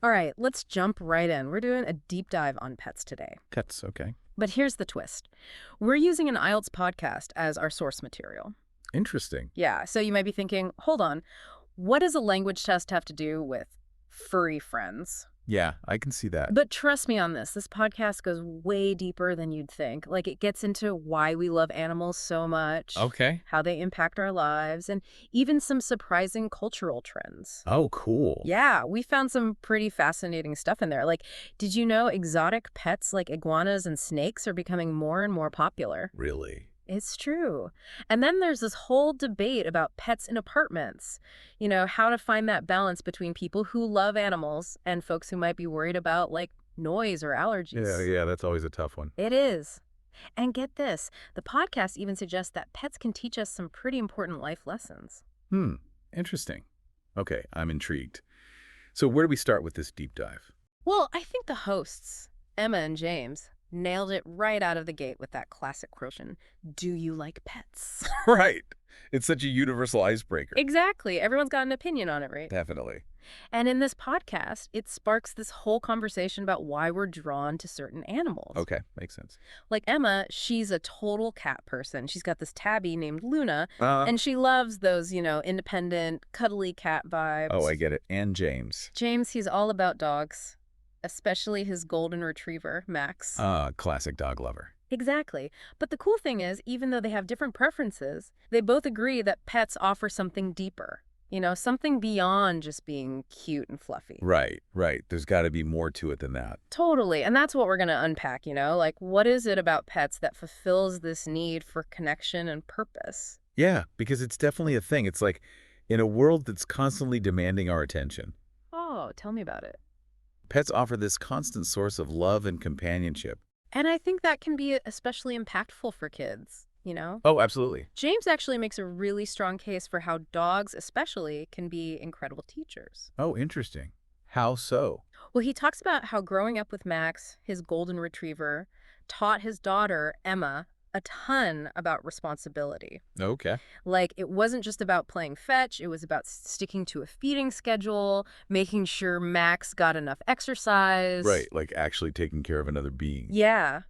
All right, let's jump right in. We're doing a deep dive on pets today. Cuts, okay. But here's the twist. We're using an IELTS podcast as our source material. Interesting. Yeah, so you might be thinking, hold on, what does a language test have to do with furry friends? Yeah, I can see that. But trust me on this podcast goes way deeper than you'd think. Like, it gets into why we love animals so much, Okay. how they impact our lives, and even some surprising cultural trends. Oh, cool. Yeah, we found some pretty fascinating stuff in there. Like, did you know exotic pets like iguanas and snakes are becoming more and more popular? Really? It's true. And then there's this whole debate about pets in apartments. You know, how to find that balance between people who love animals and folks who might be worried about, like, noise or allergies. Yeah, that's always a tough one. It is. And get this, the podcast even suggests that pets can teach us some pretty important life lessons. Interesting. Okay, I'm intrigued. So where do we start with this deep dive? Well, I think the hosts, Emma and James, nailed it right out of the gate with that classic question, do you like pets? Right. It's such a universal icebreaker. Exactly. Everyone's got an opinion on it, right? Definitely. And in this podcast, it sparks this whole conversation about why we're drawn to certain animals. Okay, makes sense. Like Emma, she's a total cat person. She's got this tabby named Luna, Uh, and she loves those, independent, cuddly cat vibes. oh, I get it. And James. James, he's all about dogs, especially his golden retriever, Max. Classic dog lover. Exactly. But the cool thing is, even though they have different preferences, they both agree that pets offer something deeper. Something beyond just being cute and fluffy. Right. There's got to be more to it than that. Totally. And that's what we're going to unpack, like what is it about pets that fulfills this need for connection and purpose? Yeah, because it's definitely a thing. It's like in a world that's constantly demanding our attention, Oh, tell me about it. pets offer this constant source of love and companionship. And I think that can be especially impactful for kids. Oh, absolutely. James actually makes a really strong case for how dogs especially can be incredible teachers. Oh, interesting. How so? Well, he talks about how growing up with Max, his golden retriever, taught his daughter, Emma, a ton about responsibility. Okay. Like, it wasn't just about playing fetch, it was about sticking to a feeding schedule, making sure Max got enough exercise. Right, like actually taking care of another being. Yeah.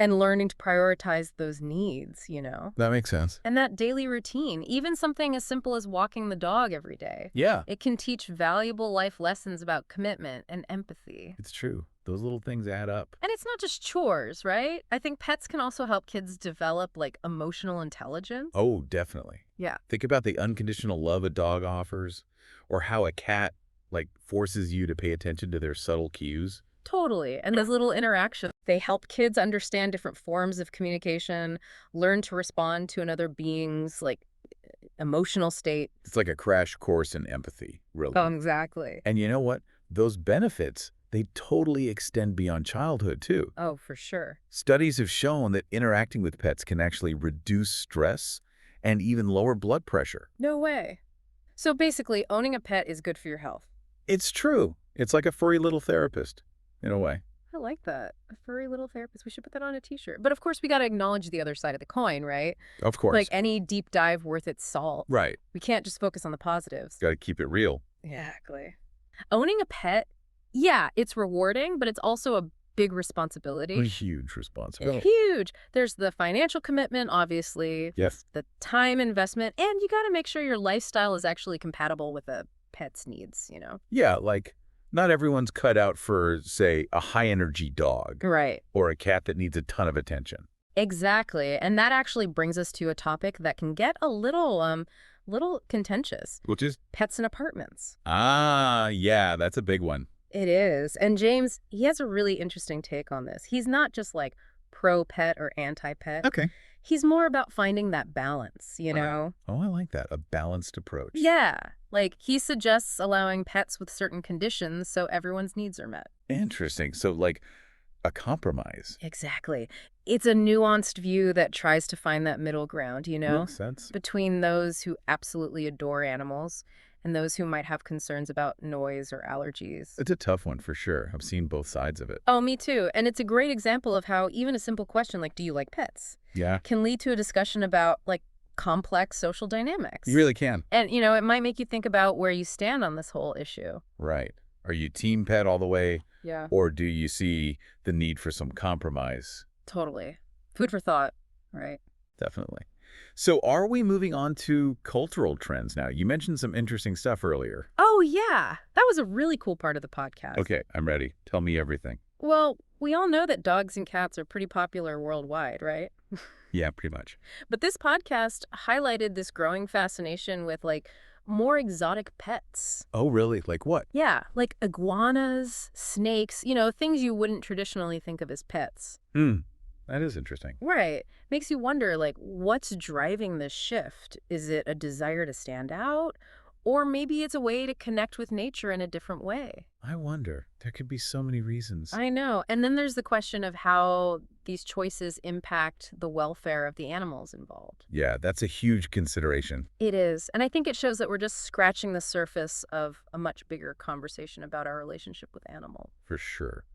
And learning to prioritize those needs. That makes sense. And that daily routine, even something as simple as walking the dog every day, Yeah, it can teach valuable life lessons about commitment and empathy. it's true. Those little things add up. And it's not just chores, right? I think pets can also help kids develop, like, emotional intelligence. Oh, definitely. Yeah. Think about the unconditional love a dog offers, or how a cat, forces you to pay attention to their subtle cues. Totally. And those little interactions, they help kids understand different forms of communication, learn to respond to another being's, emotional state. It's like a crash course in empathy, really. Exactly. And you know what? Those benefits, they totally extend beyond childhood, too. Oh, for sure. Studies have shown that interacting with pets can actually reduce stress and even lower blood pressure. No way. So basically, owning a pet is good for your health. It's true. It's like a furry little therapist, in a way. I like that. A furry little therapist. We should put that on a t-shirt. But of course, we got to acknowledge the other side of the coin, right? Of course. Like any deep dive worth its salt. Right. We can't just focus on the positives. Got to keep it real. Exactly. Owning a pet, yeah, it's rewarding, but it's also a big A responsibility. huge responsibility. Huge. There's the financial commitment, obviously, Yes. the time investment, and you got to make sure your lifestyle is actually compatible with a pet's needs. Yeah, not everyone's cut out for, say, a high-energy dog Right. or a cat that needs a ton of attention. Exactly. And that actually brings us to a topic that can get a little contentious. Which is? Pets in apartments. Yeah, that's a big one. It is. And James, he has a really interesting take on this. He's not just like pro-pet or anti-pet. Okay. He's more about finding that balance. Oh, I like that. A balanced approach. Yeah. Like, he suggests allowing pets with certain conditions so everyone's needs are met. Interesting. So, a compromise. Exactly. It's a nuanced view that tries to find that middle ground, Makes sense. between those who absolutely adore animals and those who might have concerns about noise or allergies. It's a tough one for sure. I've seen both sides of it. Oh, me too. And it's a great example of how even a simple question like, do you like pets, Yeah, can lead to a discussion about, complex social dynamics. you really can. And, it might make you think about where you stand on this whole issue. Right. Are you team pet all the way, Yeah, or do you see the need for some compromise? totally. Food for thought, right? Definitely. So are we moving on to cultural trends now? You mentioned some interesting stuff earlier. Oh, yeah. That was a really cool part of the podcast. Okay, I'm ready. Tell me everything. Well, we all know that dogs and cats are pretty popular worldwide, right? Yeah, pretty much. But this podcast highlighted this growing fascination with more exotic pets. Oh, really? Like what? Yeah, like iguanas, snakes, things you wouldn't traditionally think of as pets. Hmm, that is interesting. Right. Makes you wonder, what's driving this shift? Is it a desire to stand out? Or maybe it's a way to connect with nature in a different way. I wonder. There could be so many reasons. I know. And then there's the question of how these choices impact the welfare of the animals involved. Yeah, that's a huge consideration. It is. And I think it shows that we're just scratching the surface of a much bigger conversation about our relationship with animals. For sure.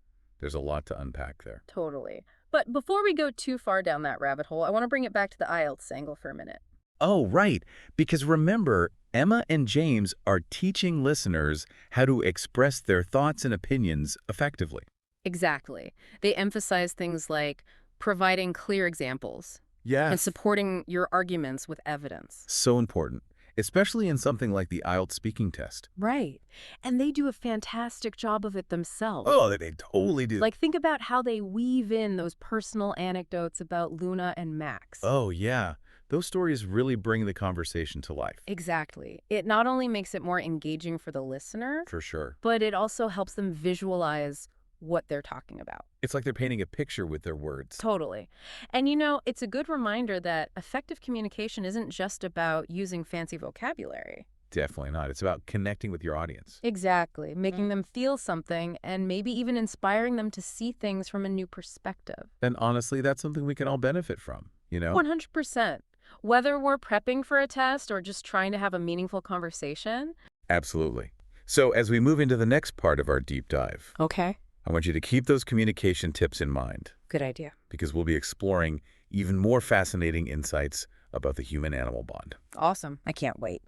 There's a lot to unpack there. Totally. But before we go too far down that rabbit hole, I want to bring it back to the IELTS angle for a minute. Oh, right. Because remember, Emma and James are teaching listeners how to express their thoughts and opinions effectively. Exactly. They emphasize things like providing clear examples and Yes. supporting your arguments with evidence. So important, especially in something like the IELTS speaking test. Right. And they do a fantastic job of it themselves. Oh, they totally do. Think about how they weave in those personal anecdotes about Luna and Max. Oh, yeah. Those stories really bring the conversation to life. Exactly. It not only makes it more engaging for the listener, For sure. but it also helps them visualize what they're talking about. It's like they're painting a picture with their words. Totally. And it's a good reminder that effective communication isn't just about using fancy vocabulary. Definitely not. It's about connecting with your audience. Exactly. Making them feel something and maybe even inspiring them to see things from a new perspective. And honestly, that's something we can all benefit from, you know? 100%. Whether we're prepping for a test or just trying to have a meaningful conversation. Absolutely. So as we move into the next part of our deep dive, Okay. I want you to keep those communication tips in mind Good idea. because we'll be exploring even more fascinating insights about the human-animal bond. Awesome. I can't wait.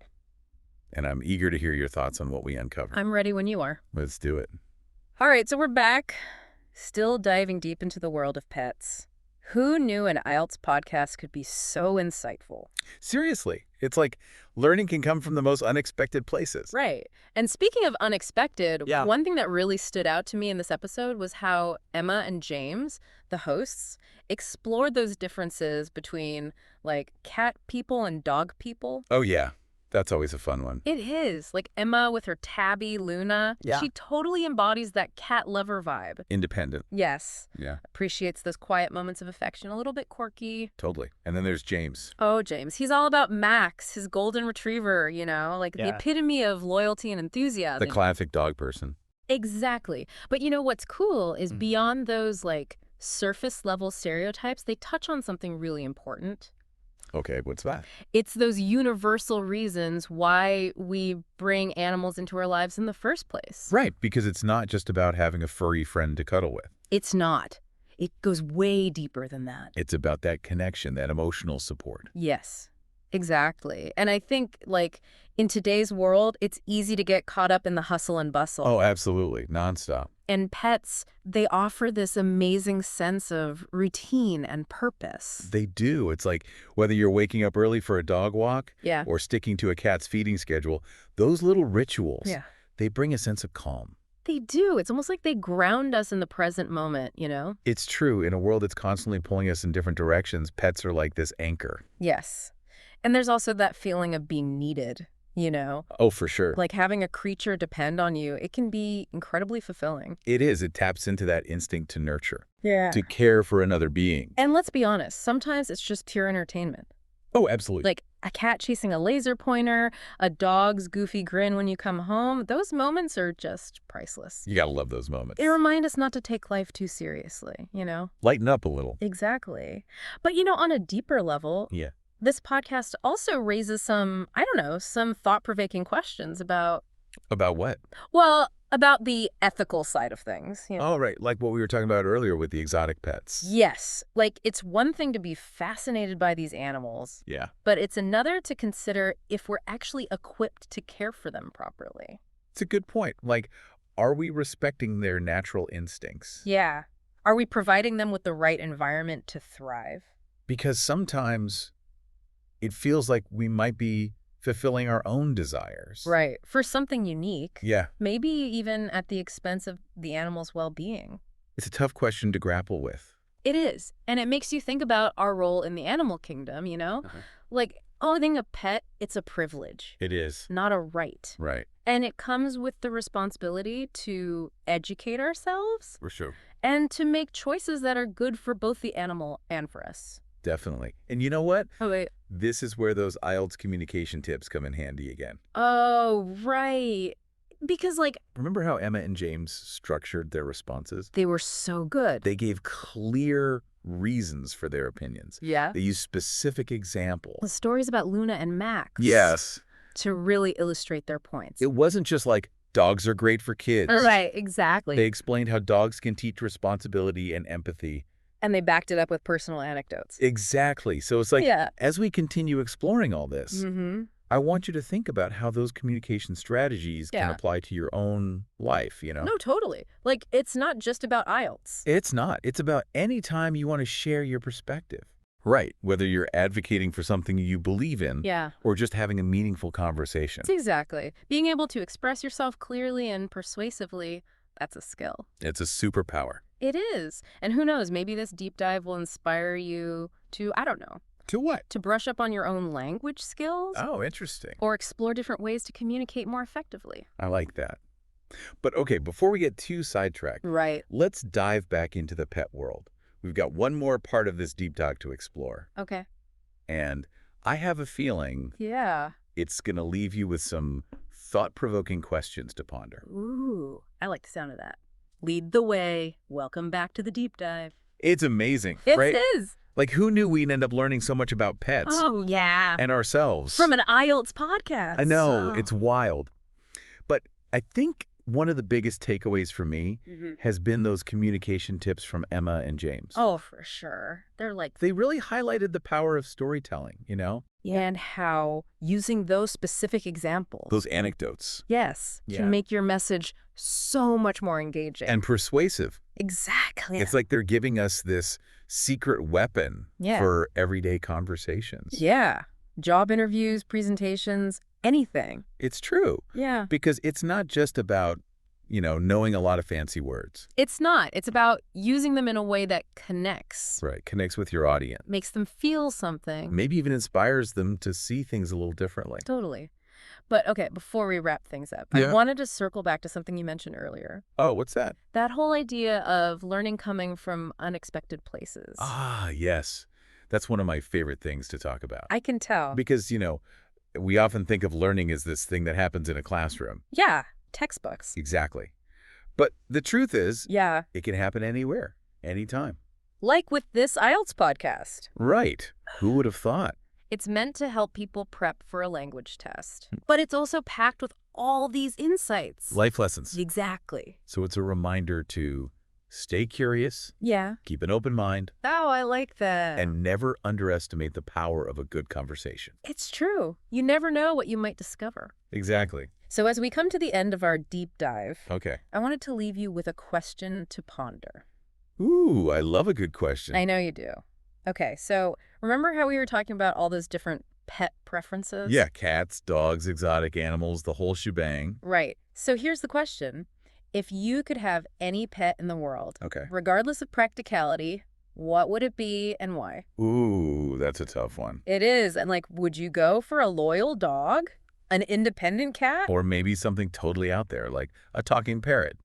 And I'm eager to hear your thoughts on what we uncover. I'm ready when you are. Let's do it. All right, so we're back, still diving deep into the world of pets. Who knew an IELTS podcast could be so insightful? Seriously, it's like learning can come from the most unexpected places. Right. And speaking of unexpected, Yeah. one thing that really stood out to me in this episode was how Emma and James, the hosts, explored those differences between cat people and dog people. Oh, yeah. That's always a fun one. It is. Emma with her tabby, Luna. Yeah. She totally embodies that cat lover vibe. Independent. Yes. Yeah, Appreciates those quiet moments of affection, a little bit quirky. totally. And then there's James. Oh, James. He's all about Max, his golden retriever, the Yeah. epitome of loyalty and enthusiasm. The classic dog person. Exactly. But what's cool is beyond those surface level stereotypes, they touch on something really important. Okay, what's that? It's those universal reasons why we bring animals into our lives in the first place. Right, because it's not just about having a furry friend to cuddle with. It's not. It goes way deeper than that. It's about that connection, that emotional support. Yes, exactly. And I think, in today's world, it's easy to get caught up in the hustle and bustle. Oh, absolutely. Nonstop. And pets, they offer this amazing sense of routine and purpose. They do. It's like whether you're waking up early for a dog walk Yeah. or sticking to a cat's feeding schedule, those little rituals, Yeah. they bring a sense of calm. They do. It's almost like they ground us in the present moment, It's true. In a world that's constantly pulling us in different directions, pets are like this anchor. Yes. And there's also that feeling of being needed, Oh, for sure. Like having a creature depend on you, it can be incredibly fulfilling. It is. It taps into that instinct to nurture, Yeah. to care for another being. And let's be honest, sometimes it's just pure entertainment. Oh, absolutely. Like a cat chasing a laser pointer, a dog's goofy grin when you come home. Those moments are just priceless. You gotta love those moments. They remind us not to take life too seriously, Lighten up a little. Exactly. But, on a deeper level, Yeah. this podcast also raises some thought-provoking questions about, About what? about the ethical side of things. Oh, right. Like what we were talking about earlier with the exotic pets. Yes. It's one thing to be fascinated by these animals, Yeah. but it's another to consider if we're actually equipped to care for them properly. It's a good point. Like, are we respecting their natural instincts? Yeah. Are we providing them with the right environment to thrive? Because sometimes it feels like we might be fulfilling our own desires. Right. For something unique, Yeah, maybe even at the expense of the animal's well-being. it's a tough question to grapple with. It is. And it makes you think about our role in the animal kingdom, you know? Uh-huh. Like, owning a pet, it's a privilege, It is. not a right. Right. And it comes with the responsibility to educate ourselves For sure. and to make choices that are good for both the animal and for us. Definitely. And you know what? Oh, wait. This is where those IELTS communication tips come in handy again. Oh, right. Because, like, Remember how Emma and James structured their responses? they were so good. They gave clear reasons for their opinions. Yeah. They used specific examples. The stories about Luna and Max. Yes. To really illustrate their points. It wasn't just like, dogs are great for kids. Right, exactly. They explained how dogs can teach responsibility and empathy. And they backed it up with personal anecdotes. Exactly. So it's like, Yeah. as we continue exploring all this, Mm-hmm. I want you to think about how those communication strategies can Yeah. apply to your own life, No, totally. Like, it's not just about IELTS. It's not. It's about any time you want to share your perspective. Right. Whether you're advocating for something you believe in Yeah. or just having a meaningful conversation. Exactly. Being able to express yourself clearly and persuasively, that's a skill. It's a superpower. It is. And who knows, maybe this deep dive will inspire you to, I don't know, To what? to brush up on your own language skills Oh, interesting. or explore different ways to communicate more effectively. I like that. But okay, before we get too sidetracked, Right. let's dive back into the pet world. We've got one more part of this deep dive to explore. Okay. And I have a feeling Yeah. it's going to leave you with some thought-provoking questions to ponder. Ooh, I like the sound of that. Lead the way. Welcome back to the deep dive. It's amazing, It right? is. Like, who knew we'd end up learning so much about pets Oh, yeah. and ourselves? From an IELTS podcast. I know, Oh. it's wild. But I think one of the biggest takeaways for me has been those communication tips from Emma and James. Oh, for sure. They're like, They really highlighted the power of storytelling, and how using those specific examples, Those anecdotes. yes, Yeah. can make your message so much more engaging. And persuasive. Exactly. It's like they're giving us this secret weapon Yeah. for everyday conversations. Yeah. Job interviews, presentations, anything. It's true. Yeah. Because it's not just about, knowing a lot of fancy words. It's not. It's about using them in a way that connects, Right. Connects with your audience. makes them feel something. Maybe even inspires them to see things a little differently. Totally. But okay, before we wrap things up, Yeah. I wanted to circle back to something you mentioned earlier. Oh, what's that? That whole idea of learning coming from unexpected places. Ah, yes. That's one of my favorite things to talk about. I can tell. Because, we often think of learning as this thing that happens in a classroom. Yeah, textbooks. Exactly. But the truth is, Yeah, it can happen anywhere, anytime. like with this IELTS podcast. Right. Who would have thought? It's meant to help people prep for a language test. But it's also packed with all these insights. Life lessons. Exactly. So it's a reminder to stay curious, Yeah. keep an open mind, Oh, I like that. and never underestimate the power of a good conversation. It's true. You never know what you might discover. Exactly. So as we come to the end of our deep dive, Okay. I wanted to leave you with a question to ponder. Ooh, I love a good question. I know you do. Okay, so remember how we were talking about all those different pet preferences? Yeah, cats, dogs, exotic animals, the whole shebang. Right. So here's the question. If you could have any pet in the world, Okay. regardless of practicality, what would it be and why? Ooh, that's a tough one. It is. And would you go for a loyal dog? An independent cat? Or maybe something totally out there, like a talking parrot.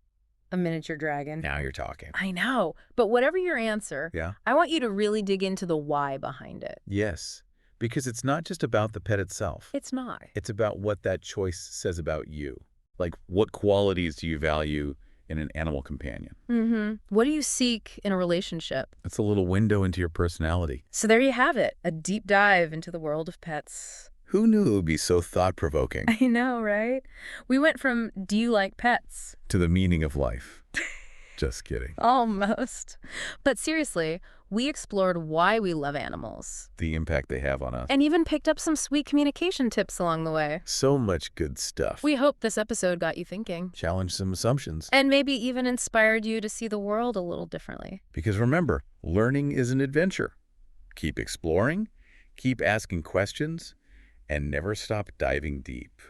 A miniature dragon? Now you're talking. I know. But whatever your answer, Yeah? I want you to really dig into the why behind it. Yes. Because it's not just about the pet itself. It's not. It's about what that choice says about you. Like, what qualities do you value in an animal companion? Mm-hmm. What do you seek in a relationship? It's a little window into your personality. So there you have it, a deep dive into the world of pets. Who knew it would be so thought-provoking? I know, right? We went from, do you like pets? To the meaning of life. Just kidding. Almost. But seriously, we explored why we love animals The impact they have on us. and even picked up some sweet communication tips along the way. So much good stuff. We hope this episode got you thinking Challenge some assumptions. and maybe even inspired you to see the world a little differently. Because remember, learning is an adventure. Keep exploring, keep asking questions, and never stop diving deep.